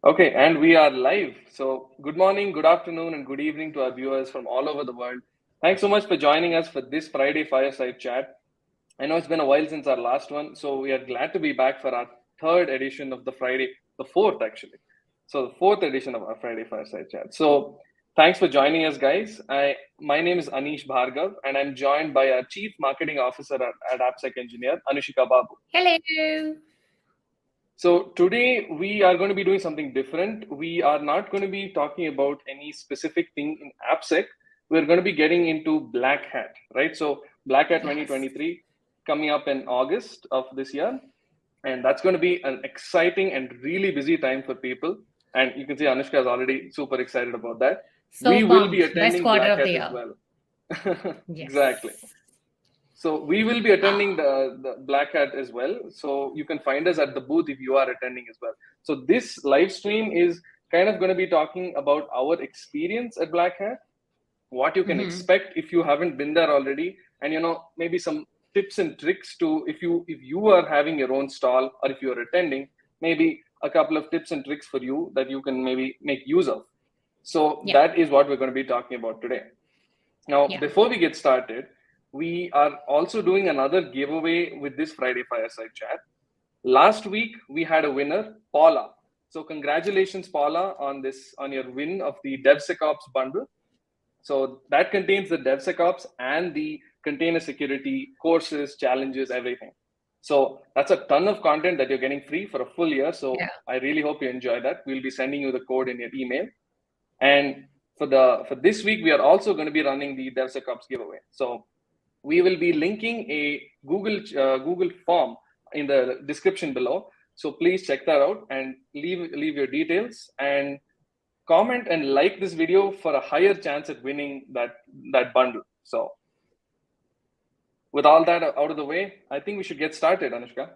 Okay, and we are live. So, good morning, good afternoon, and good evening to our viewers from all over the world. Thanks so much for joining us for this Friday Fireside Chat. I know it's been a while since our last one, so we are glad to be back for our third edition of the Friday, the fourth actually. So, the fourth edition of our Friday Fireside Chat. So, thanks for joining us, guys. My name is Anish Bhargav, and I'm joined by our Chief Marketing Officer at AppSecEngineer, Anushika Babu. Hello. So today we are going to be doing something different. We are not going to be talking about any specific thing in AppSec. We're going to be getting into BlackHat, right? So BlackHat Yes. 2023 coming up in August of this year. And that's going to be an exciting and really busy time for people. And you can see Anushka is already super excited about that. So We will be pumped. Best attending quarter of the BlackHat as year. well. Exactly. Yes. So we will be attending Ah, the Black Hat as well. So you can find us at the booth if you are attending as well. So this live stream is kind of going to be talking about our experience at Black Hat, what you can mhm. expect if you haven't been there already, and maybe some tips and tricks to if you are having your own stall or if you are attending, maybe a couple of tips and tricks for you that you can maybe make use of. So Yeah. that is what we're going to be talking about today. Now, Yeah. before we get started, we are also doing another giveaway with this Friday Fireside Chat. Last week, we had a winner, Paula. So congratulations, Paula, on your win of the DevSecOps Bundle. So that contains the DevSecOps and the container security courses, challenges, everything. So that's a ton of content that you're getting free for a full year. So Yeah. I really hope you enjoy that. We'll be sending you the code in your email. And for this week, we are also going to be running the DevSecOps giveaway. So we will be linking a Google form in the description below. So please check that out and leave your details and comment and like this video for a higher chance at winning that bundle. So with all that out of the way, I think we should get started, Anushka.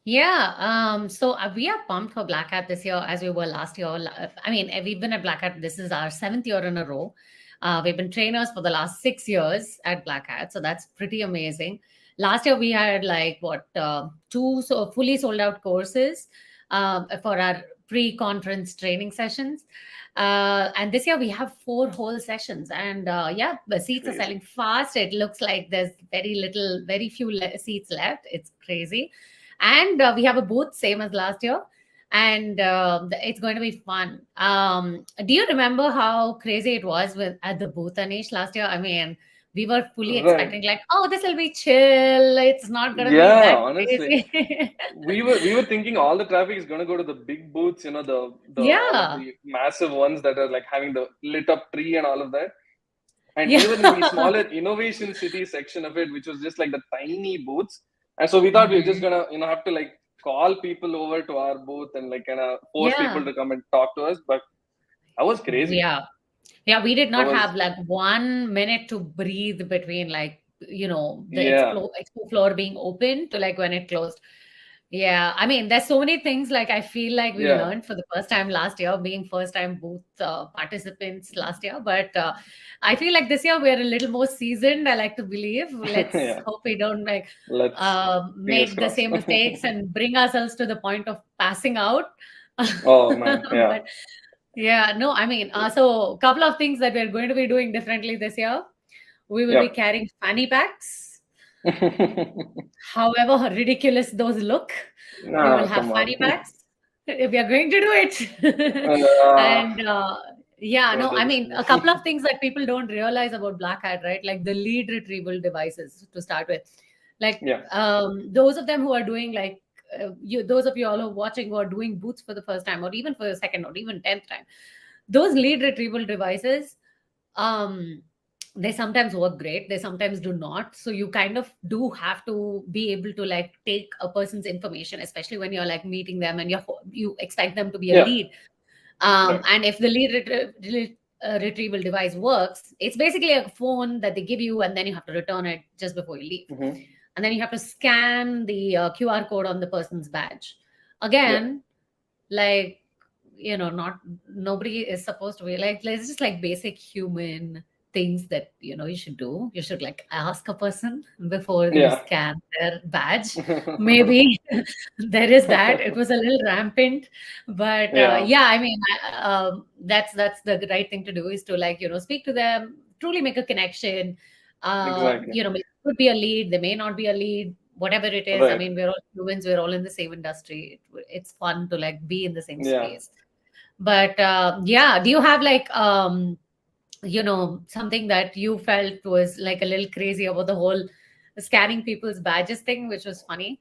Yeah. So we are pumped for Black Hat this year as we were last year. I mean, we've been at Black Hat. This is our seventh year in a row. We've been trainers for the last 6 years at Black Hat. So that's pretty amazing. Last year we had like two fully sold out courses for our pre-conference training sessions. And this year we have four whole sessions, and yeah, the seats are Crazy. selling fast. It looks like there's very few seats left. It's crazy, and we have a booth same as last year, and it's going to be fun. Do you remember how crazy it was at the booth, Anish, last year? I mean, we were fully Right. expecting like, oh, this will be chill, it's not going to be Yeah, that honestly. crazy. We were thinking all the traffic is gonna go to the big booths, the all of Yeah. the massive ones that are like having the lit up tree and all of that. And we Yeah. were in the smaller innovation city section of it, which was just like the tiny booths. And so we thought we were just Mhm. gonna, have to like call people over to our booth and like kind of force people Yeah. to come and talk to us. But that was crazy. Yeah. Yeah, we did That not was have like 1 minute to breathe between like, the yeah, expo floor being open to like when it closed. Yeah, I mean, there's so many things like I feel like we yeah, learned for the first time last year, being first time booth participants last year. But I feel like this year we're a little more seasoned. I like to believe. Let's yeah. hope we don't like Let's fingers make the crossed. same mistakes and bring ourselves to the point of passing out. Oh man, yeah. But yeah, no, I mean, so a couple of things that we're going to be doing differently this year. We will be Yep. carrying fanny packs. However ridiculous those look, we will Ah, have come fanny on. packs. We are going to do it. Uh, And yeah, no, I brother. mean, a couple of things that people don't realize about Black Hat, right? Like the lead retrieval devices to start with. Like Yeah. those of them who are doing like, those of you all who are watching who are doing boots for the first time or even for the second or even 10th time, those lead retrieval devices, um they sometimes work great, they sometimes do not, so you kind of do have to be able to like take a person's information, especially when you're like meeting them and you expect them to be a Yeah. lead. Right. And if the retrieval device works, it's basically a phone that they give you and then you have to return it just before you leave, Mm-hmm. and then you have to scan the QR code on the person's badge Yeah. again. Like, not nobody is supposed to be like, it's just like basic human things that you should do. You should like ask a person before you Yeah. scan their badge. Maybe there is that. It was a little rampant, but Yeah, yeah, I mean, that's the right thing to do, is to like speak to them, truly make a connection. exactly. It could be a lead, they may not be a lead, whatever it is. I Right. mean, we're all humans, we're all in the same industry. It's fun to like be in the same Yeah. space. But yeah, do you have like something that you felt was like a little crazy about the whole scanning people's badges thing, which was funny?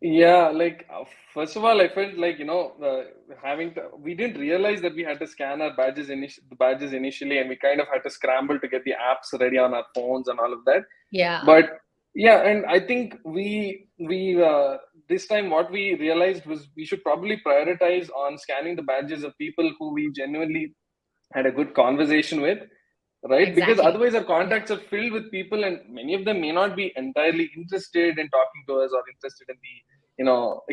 Yeah, like first of all, I felt like we didn't realize that we had to scan our badges initially, and we kind of had to scramble to get the apps ready on our phones and all of that. Yeah, But yeah, and I think we this time what we realized was we should probably prioritize on scanning the badges of people who we genuinely had a good conversation with, right? Because exactly. otherwise our Yeah. contacts are filled with people, and many of them may not be entirely interested in talking to us or interested in the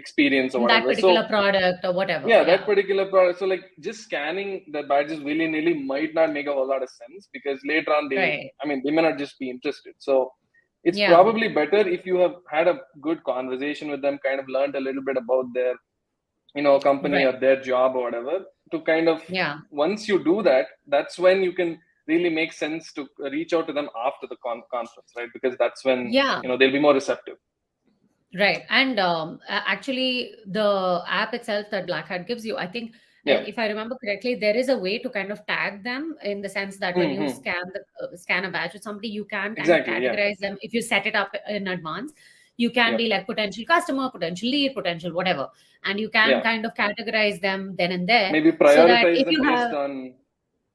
experience or In that whatever. So particular product or whatever. yeah, that Yeah. particular product. So like just scanning the badges willy nilly might not make a whole lot of sense, because later on Right. they may not just be interested. So it's Yeah. probably better if you have had a good conversation with them, kind of learned a little bit about their company Right. or their job or whatever, to kind of, Yeah. once you do that, that's when you can really make sense to reach out to them after the conference, right? Because that's when Yeah. they'll be more receptive. Right. And actually, the app itself that Black Hat gives you, I think, Yeah. if I remember correctly, there is a way to kind of tag them, in the sense that when you Hmm. scan a badge with somebody, you can kind of Exactly. Yeah. categorize them. If you set it up in advance, you can Yep. be like potential customer, potential lead, potential whatever, and you can Yeah. kind of categorize them then and there, Maybe so that prioritize if them you based have, on,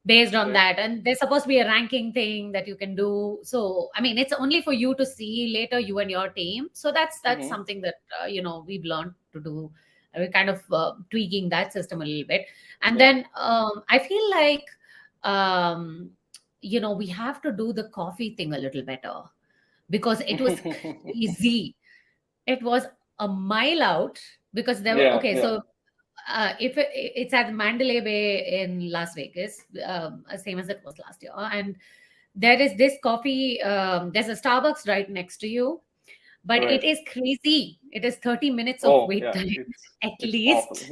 based on right. that, and there's supposed to be a ranking thing that you can do. So I mean, it's only for you to see later, you and your team. So that's Hmm. something that we've learned to do. We're kind of tweaking that system a little bit. And Yeah. then I feel like we have to do the coffee thing a little better, because it was crazy. It was a mile out, because there were, Yeah. okay, Yeah. so if it's at Mandalay Bay in Las Vegas, same as it was last year, and there is this coffee. There's a Starbucks right next to you, but Right. it is crazy. It is 30 minutes of Oh, wait yeah. time at It's awful, least,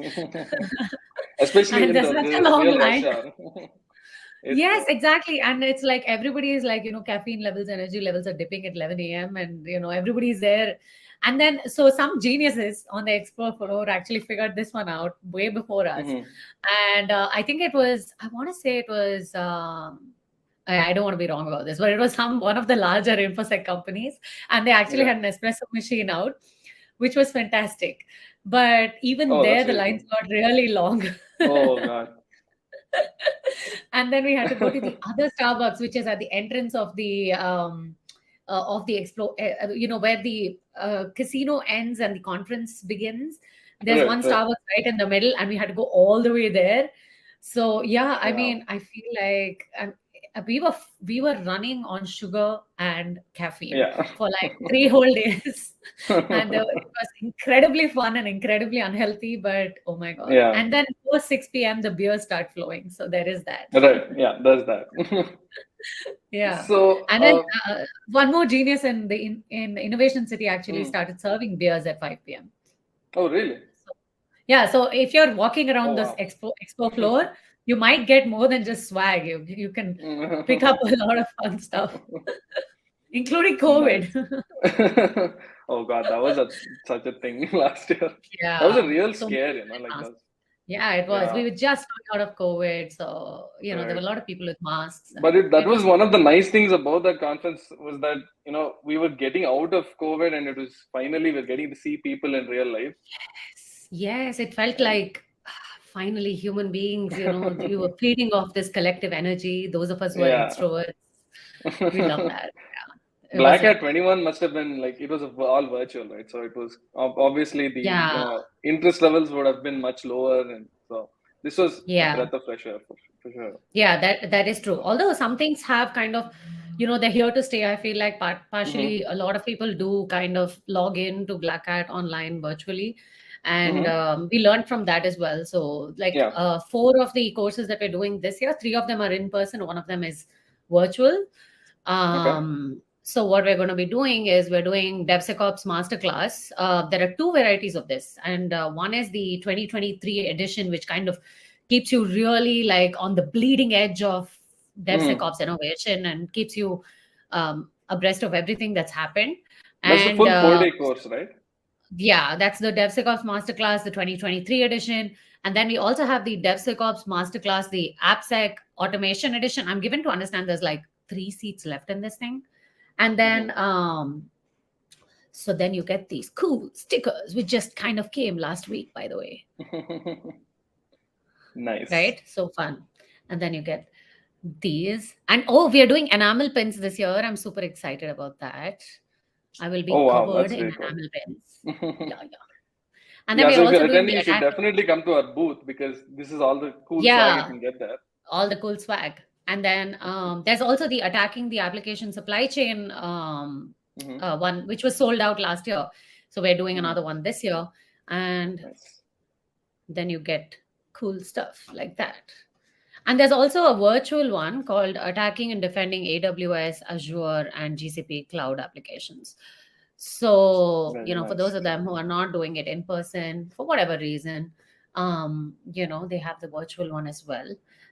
especially and in there's the such a long real rush line. hour. It's Yes, exactly. And it's like everybody is like, caffeine levels, energy levels are dipping at 11 a.m. and, everybody's there. And then, so some geniuses on the explore floor actually figured this one out way before us. Mhm. And I think it was, I want to say it was, I don't want to be wrong about this, but it was one of the larger infosec companies. And they actually Yeah. had an espresso machine out, which was fantastic. But even Oh, there, that's the really lines cool. got really long. Oh God. And then we had to go to the other Starbucks, which is at the entrance of the explore, where the casino ends and the conference begins. There's Right. one Right. Starbucks right in the middle, and we had to go all the way there. So yeah, I Yeah. mean, I feel like we were running on sugar and caffeine Yeah. for like 3 whole days, and it was incredibly fun and incredibly unhealthy. But oh my god! Yeah. And then post 6 p.m. the beers start flowing, so there is that. Right. Yeah. That's that. Yeah. So, And then one more genius in the Innovation City actually mm. started serving beers at 5 p.m. Oh, really? So, yeah, so if you're walking Oh, around this wow. expo floor, you might get more than just swag. You can pick up a lot of fun stuff, including Nice. COVID. Oh God, that was such a thing last year. That was a Yeah, real so many scare, people with like masks. that. Yeah, it was. We Yeah. were just coming out of COVID, so there were Right. a lot of people with masks, But and that it was was one of the nice things about that conference, was that we were getting out of COVID, and it was finally we're getting to see people in real life. yes, it felt And like finally human beings. You were feeding off this collective energy. Those of us who are yeah. extroverts, we love that. Yeah, it was Black Hat like 21 must have been like, it was all virtual, right? So it was obviously the yeah, interest levels would have been much lower, and so this was a yeah. breath of fresh air for sure. Yeah, that is true. Although some things have kind of, they're here to stay. I feel like partially Hmm. a lot of people do kind of log in to Black Hat online virtually. And Hmm. we learned from that as well. So, like Yeah. four of the courses that we're doing this year, three of them are in person, one of them is virtual. So what we're going to be doing is we're doing DevSecOps Masterclass. There are two varieties of this, and one is the 2023 edition, which kind of keeps you really like on the bleeding edge of DevSecOps innovation and keeps you abreast of everything that's happened. That's the And full 4-day course, right? yeah, that's the DevSecOps Masterclass, the 2023 edition. And then we also have the DevSecOps Masterclass, the AppSec Automation edition. I'm given to understand there's like 3 seats left in this thing. And then so then you get these cool stickers, which just kind of came last week, by the way. Nice. Right? So fun. And then you get these. And oh, we are doing enamel pins this year. I'm super excited about that. I will be covered in enamel pins. Yeah. And then so we're if you're also doing attending, you should definitely come to our booth because this is all the cool swag you can get there. All the cool swag. And then there's also the attacking the application supply chain one, which was sold out last year. So we're doing another one this year. And then you get cool stuff like that. And there's also a virtual one called Attacking and Defending AWS, Azure, and GCP cloud applications. So, for those of them who are not doing it in person for whatever reason, they have the virtual one as well.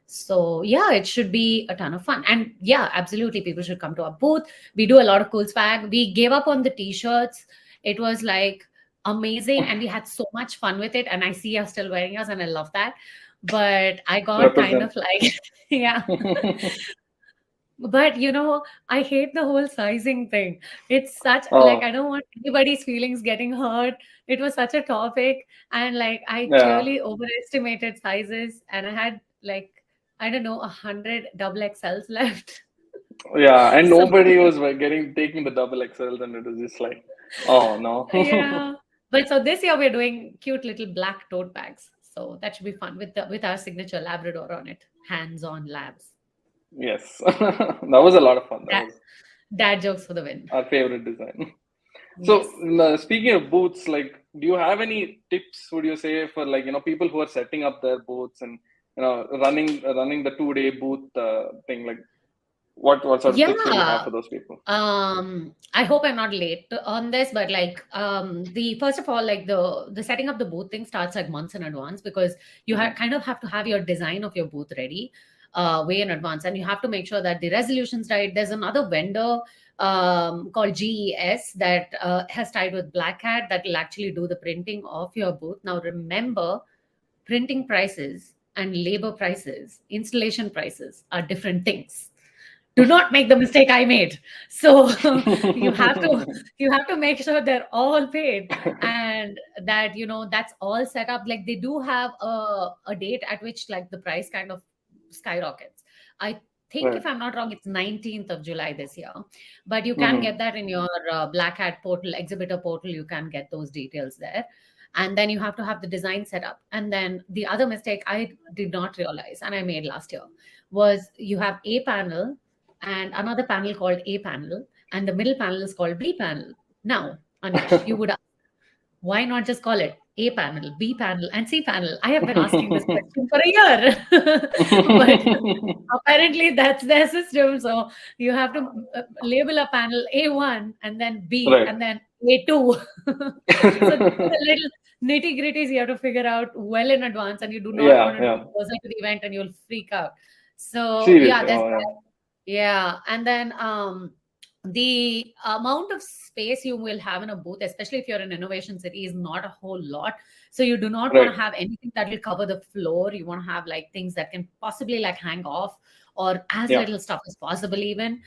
So yeah, it should be a ton of fun. And yeah, absolutely, people should come to our booth. We do a lot of cool swag. We gave up on the t-shirts. It was like amazing, and we had so much fun with it. And I see you're still wearing yours, and I love that. But I got kind of like, yeah. But I hate the whole sizing thing. It's such like I don't want anybody's feelings getting hurt. It was such a topic, and like I clearly overestimated sizes, and I had like I don't know 100 double XLs left. Yeah, and nobody was taking the double XLs, and it was just like, oh no. Yeah, but so this year we're doing cute little black tote bags, so that should be fun with our signature Labrador on it. Hands-on labs. Yes, that was a lot of fun. Dad jokes for the win. Our favorite design. So speaking of booths, like, do you have any tips? Would you say for like people who are setting up their booths and running the 2-day booth thing? Like, what sort of tips would you have for those people? I hope I'm not late on this, but like the first of all, like the setting up the booth thing starts like months in advance, because you kind of have to have your design of your booth ready way in advance, and you have to make sure that the resolution's right. There's another vendor called GES that has tied with BlackHat that will actually do the printing of your booth. Now remember, printing prices and labor prices, installation prices are different things. Do not make the mistake I made. So you have to make sure they're all paid, and that that's all set up. Like they do have a date at which like the price kind of skyrockets. I think if I'm not wrong, it's 19th of July this year, but you can get that in your BlackHat portal, exhibitor portal. You can get those details there. And then you have to have the design set up. And then the other mistake I did not realize, and I made last year, was you have a panel and another panel called A panel, and the middle panel is called B panel. Now, Aneesh, you would ask, why not just call it A panel, B panel, and C panel? I have been asking this question for a year. But apparently that's their system. So you have to label a panel A1 and then B and then A2. So the little nitty-gritties you have to figure out well in advance, and you do not want to do closer to the event and you'll freak out. So seriously, there's that. Yeah. And then the amount of space you will have in a booth, especially if you're in Innovation City, is not a whole lot. So you do not want to have anything that will cover the floor. You want to have like things that can possibly like hang off, or as little stuff as possible even.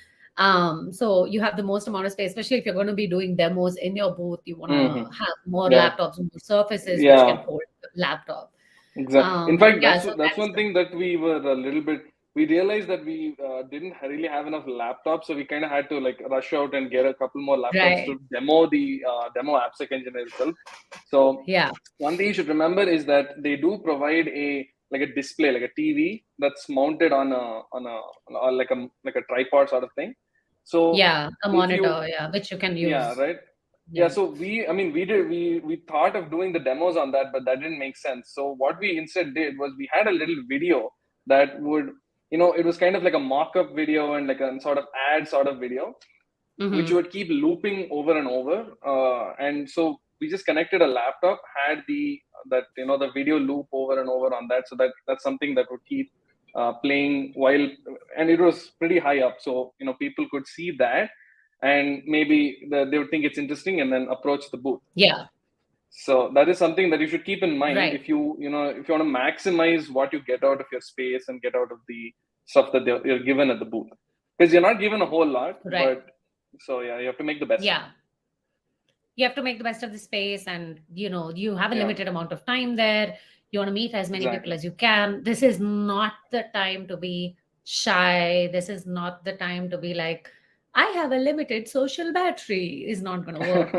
So you have the most amount of space, especially if you're going to be doing demos in your booth. You want to have more laptops and more surfaces which can hold the laptop. Exactly. In fact, that's one thing that we were a little bit. We realized that we didn't really have enough laptops, so we kind of had to like rush out and get a couple more laptops to demo the demo AppSecEngineer itself. So one thing you should remember is that they do provide a display, like a TV that's mounted on a like a tripod sort of thing. So a monitor, which you can use. Yeah, right. Yeah, so we thought of doing the demos on that, but that didn't make sense. So what we instead did was we had a little video that would it was kind of like a mock-up video and like a sort of ad sort of video, which would keep looping over and over. And so we just connected a laptop, had the video loop over and over on that. So that's something that would keep playing while, and it was pretty high up. So, people could see that, and maybe they would think it's interesting and then approach the booth. Yeah. So that is something that you should keep in mind. Right. If you want to maximize what you get out of your space and get out of the stuff that you're given at the booth, because you're not given a whole lot, right. But so yeah, you have to make the best. Yeah. You have to make the best of the space, and you have a limited amount of time there. You want to meet as many people as you can. This is not the time to be shy. This is not the time to be like, I have a limited social battery. Is not going to work.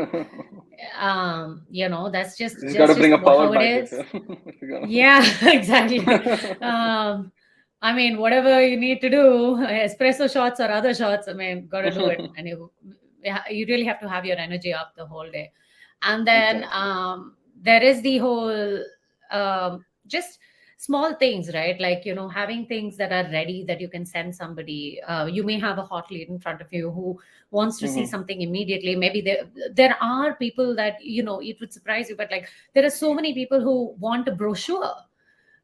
That's just got to bring a power how bank. It is. Yeah, exactly. I mean, whatever you need to do, espresso shots or other shots, got to do it. And you really have to have your energy up the whole day. And then there is the whole just small things, right? Like, having things that are ready that you can send somebody. You may have a hot lead in front of you who wants to see something immediately. Maybe there are people that, it would surprise you, but like there are so many people who want a brochure,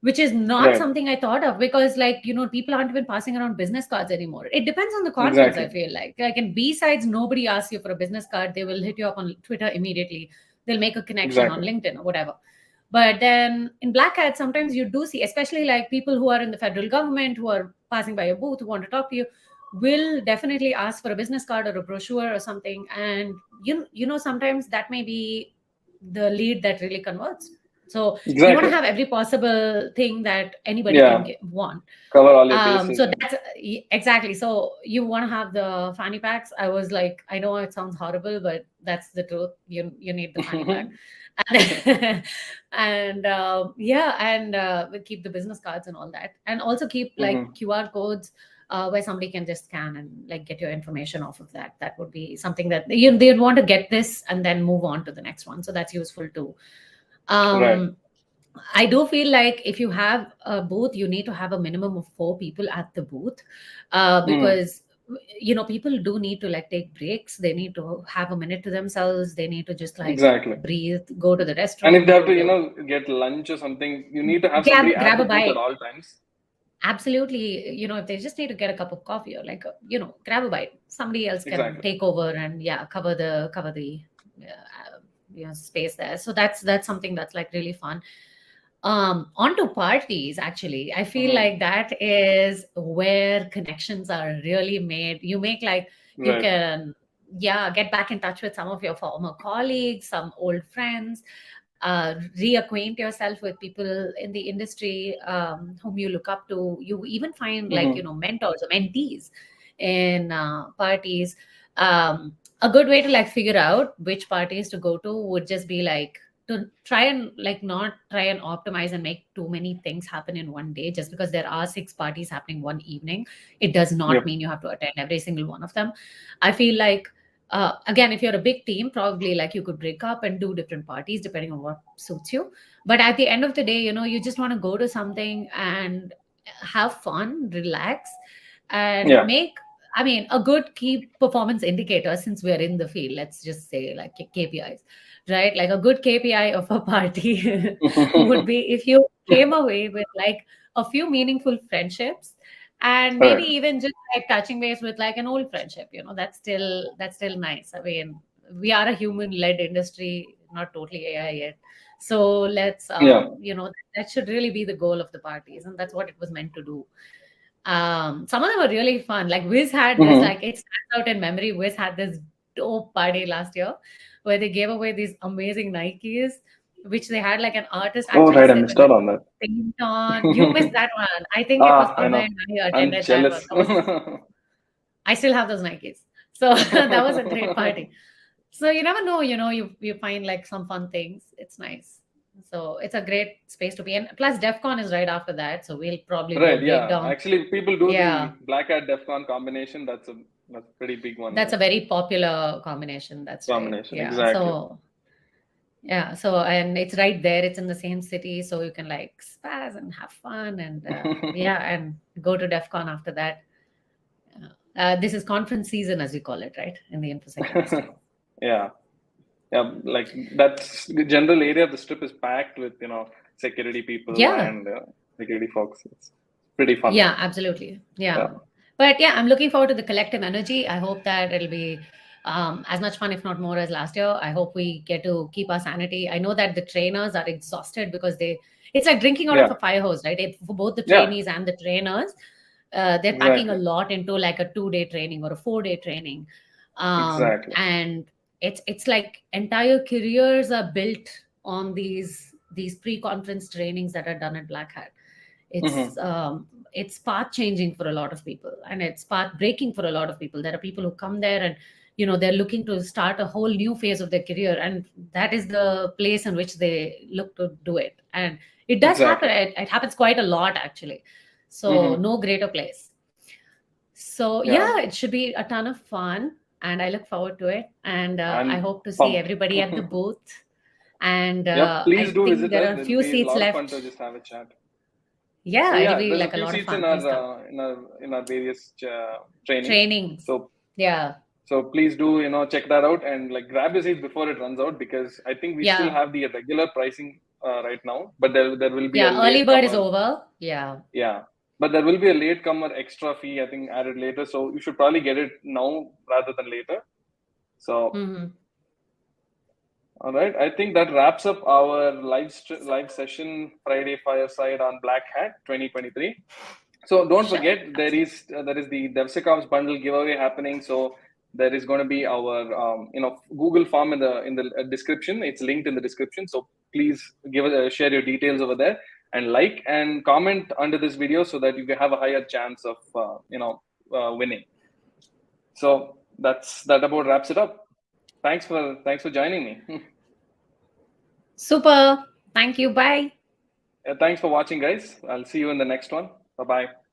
which is not something I thought of, because like, people aren't even passing around business cards anymore. It depends on the conference. I feel like in B-sides, nobody asks you for a business card. They will hit you up on Twitter immediately. They'll make a connection on LinkedIn or whatever. But then in BlackHat, sometimes you do see, especially like people who are in the federal government, who are passing by your booth, who want to talk to you, will definitely ask for a business card or a brochure or something. And, sometimes that may be the lead that really converts. So you want to have every possible thing that anybody can want. Cover all your bases. So that's exactly. So you want to have the fanny packs. I was like, I know it sounds horrible, but that's the truth. You need the fanny pack. And we keep the business cards and all that, and also keep like QR codes where somebody can just scan and like get your information off of that. That would be something that they'd want to get this and then move on to the next one. So that's useful too. I do feel like if you have a booth, you need to have a minimum of 4 people at the booth, because people do need to like take breaks. They need to have a minute to themselves. They need to just like breathe, go to the restaurant. And if they have to, get lunch or something, you need to have somebody grab a bite at all times. Absolutely. If they just need to get a cup of coffee or like, grab a bite, somebody else can take over and cover the space there. So that's something that's like really fun. Onto parties, actually, I feel like that is where connections are really made. You make like you can get back in touch with some of your former colleagues, some old friends, reacquaint yourself with people in the industry whom you look up to. You even find like mentors or mentees in parties. A good way to like figure out which parties to go to would just be like to try and like not try and optimize and make too many things happen in one day. Just because there are 6 parties happening one evening, it does not mean you have to attend every single one of them. I feel like again, if you're a big team, probably like you could break up and do different parties depending on what suits you. But at the end of the day, you just want to go to something and have fun, relax, and make a good key performance indicator, since we're in the field, let's just say like KPIs, right? Like a good KPI of a party would be if you came away with like a few meaningful friendships, and maybe even just like touching base with like an old friendship, that's still nice. I mean, we are a human-led industry, not totally AI yet. So let's, that should really be the goal of the parties, and that's what it was meant to do. Some of them were really fun. Like Wiz had this, like it stands out in memory. Wiz had this dope party last year where they gave away these amazing Nikes, which they had like an artist. Oh, right, I missed out on that. You missed that one. I think it was Abhay and I attended that one. I still have those Nikes. So that was a great party. So you never know, you find like some fun things. It's nice. So it's a great space to be in. Plus, DEF CON is right after that, so we'll probably down. Actually, people do the BlackHat DEF CON combination. That's a pretty big one. That's a very popular combination. That's combination, right. Exactly. So Yeah. So, and it's right there. It's in the same city, so you can like spaz and have fun, and yeah, and go to DEF CON after that. This is conference season, as we call it, right, in the InfoSec industry. Yeah. Yeah, like that's the general area of the strip is packed with, security people Yeah. and security folks. It's pretty fun. Yeah, absolutely. Yeah. Yeah. But yeah, I'm looking forward to the collective energy. I hope that it'll be as much fun, if not more, as last year. I hope we get to keep our sanity. I know that the trainers are exhausted because it's like drinking out of Yeah. a fire hose, right? For both the Yeah. trainees and the trainers, they're packing a Exactly. lot into like a 2-day training or a 4-day training. Exactly. And it's like entire careers are built on these pre-conference trainings that are done at BlackHat. It's path changing for a lot of people, and it's path breaking for a lot of people. There are people who come there and they're looking to start a whole new phase of their career, and that is the place in which they look to do it. And it does happen. Exactly. It happens quite a lot, actually. So no greater place. So yeah, it should be a ton of fun, and I look forward to it. And I hope to see pumped. everybody at the booth. And Yeah, please I do think visit there us. are a There'll few be a seats lot of fun to left. just have a chat. Yeah, So it'll yeah, be there's a like a few lot of seats in fun. Please come. our various trainings. Trainings. So Yeah. so please do check that out and like grab your seats before it runs out, because I think we still Yeah. have the regular pricing right now, but there will be a Yeah. Early late bird is comer. over. Yeah. Yeah, but there will be a late comer extra fee, I think, added later. So you should probably get it now rather than later. So all right, I think that wraps up our live session Friday Fireside on BlackHat 2023. So don't Sure. forget there is the DevSecOps Bundle giveaway happening. So there is going to be our Google form in the description. It's linked in the description. So please share your details over there, and like and comment under this video so that you can have a higher chance of winning. So that about wraps it up. Thanks for joining me. Super. Thank you. Bye. Thanks for watching, guys. I'll see you in the next one. Bye bye.